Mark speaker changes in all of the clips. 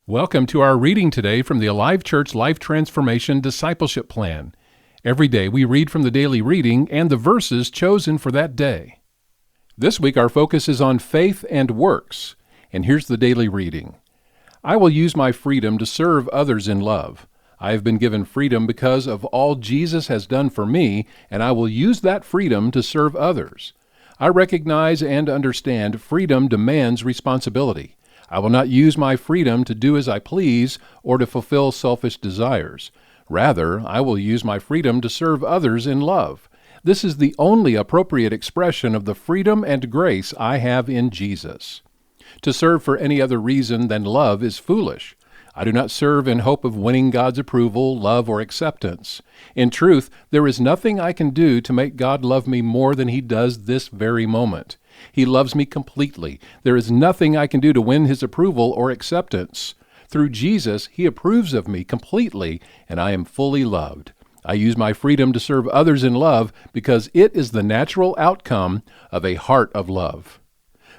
Speaker 1: Welcome to our reading today from the Alive Church Life Transformation Discipleship Plan. Every day we read from the daily reading and the verses chosen for that day. This week our focus is on faith and works, and here's the daily reading. I will use my freedom to serve others in love. I have been given freedom because of all Jesus has done for me, and I will use that freedom to serve others. I recognize and understand freedom demands responsibility. I will not use my freedom to do as I please or to fulfill selfish desires. Rather, I will use my freedom to serve others in love. This is the only appropriate expression of the freedom and grace I have in Jesus. To serve for any other reason than love is foolish. I do not serve in hope of winning God's approval, love, or acceptance. In truth, there is nothing I can do to make God love me more than He does this very moment. He loves me completely. There is nothing I can do to win His approval or acceptance. Through Jesus, He approves of me completely, and I am fully loved. I use my freedom to serve others in love because it is the natural outcome of a heart of love.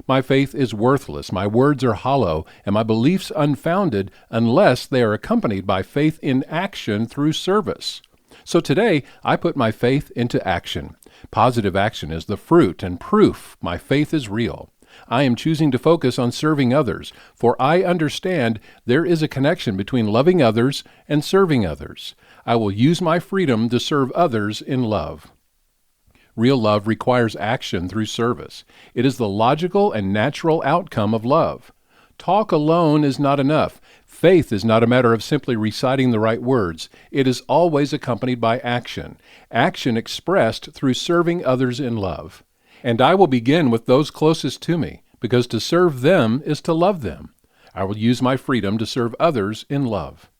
Speaker 1: My faith is worthless, my words are hollow, and my beliefs unfounded unless they are accompanied by faith in action through service. So today, I put my faith into action. Positive action is the fruit and proof my faith is real. I am choosing to focus on serving others, for I understand there is a connection between loving others and serving others. I will use my freedom to serve others in love. Real love requires action through service. It is the logical and natural outcome of love. Talk alone is not enough. Faith is not a matter of simply reciting the right words. It is always accompanied by action. Action expressed through serving others in love. And I will begin with those closest to me, because to serve them is to love them. I will use my freedom to serve others in love.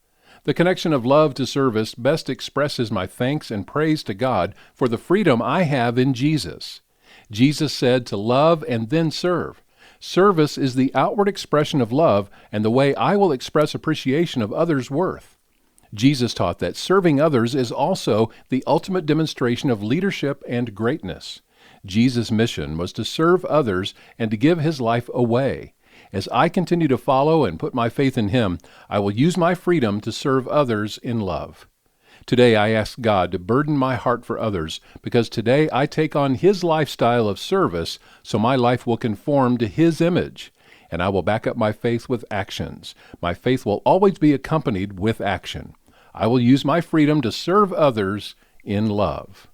Speaker 1: The connection of love to service best expresses my thanks and praise to God for the freedom I have in Jesus. Jesus said to love and then serve. Service is the outward expression of love and the way I will express appreciation of others' worth. Jesus taught that serving others is also the ultimate demonstration of leadership and greatness. Jesus' mission was to serve others and to give His life away. As I continue to follow and put my faith in Him, I will use my freedom to serve others in love. Today I ask God to burden my heart for others, because today I take on His lifestyle of service so my life will conform to His image, and I will back up my faith with actions. My faith will always be accompanied with action. I will use my freedom to serve others in love.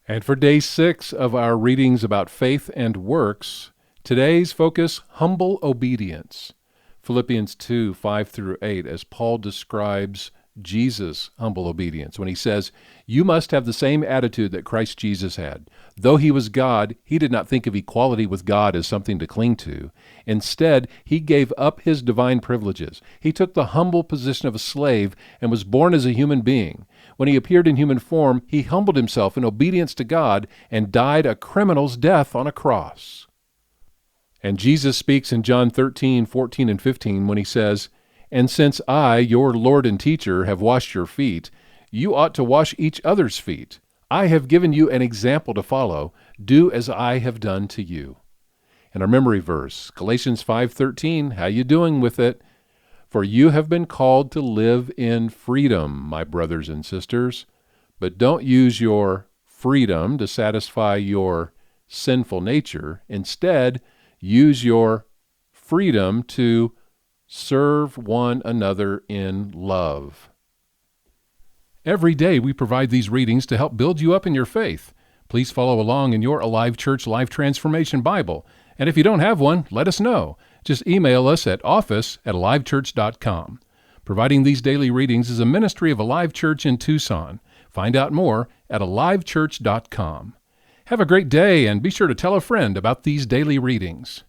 Speaker 1: And for day 6 of our readings about faith and works, today's focus, humble obedience. Philippians 2, 5-8, as Paul describes Jesus' humble obedience when he says, "You must have the same attitude that Christ Jesus had. Though He was God, He did not think of equality with God as something to cling to. Instead, He gave up His divine privileges. He took the humble position of a slave and was born as a human being. When He appeared in human form, He humbled Himself in obedience to God and died a criminal's death on a cross." And Jesus speaks in John 13, 14, and 15 when He says, "And since I, your Lord and teacher, have washed your feet, you ought to wash each other's feet. I have given you an example to follow. Do as I have done to you." And our memory verse, Galatians 5:13, how you doing with it? "For you have been called to live in freedom, my brothers and sisters. But don't use your freedom to satisfy your sinful nature. Instead, use your freedom to serve one another in love." Every day we provide these readings to help build you up in your faith. Please follow along in your Alive Church Life Transformation Bible. And if you don't have one, let us know. Just email us at office@alivechurch.com. Providing these daily readings is a ministry of Alive Church in Tucson. Find out more at alivechurch.com. Have a great day, and be sure to tell a friend about these daily readings.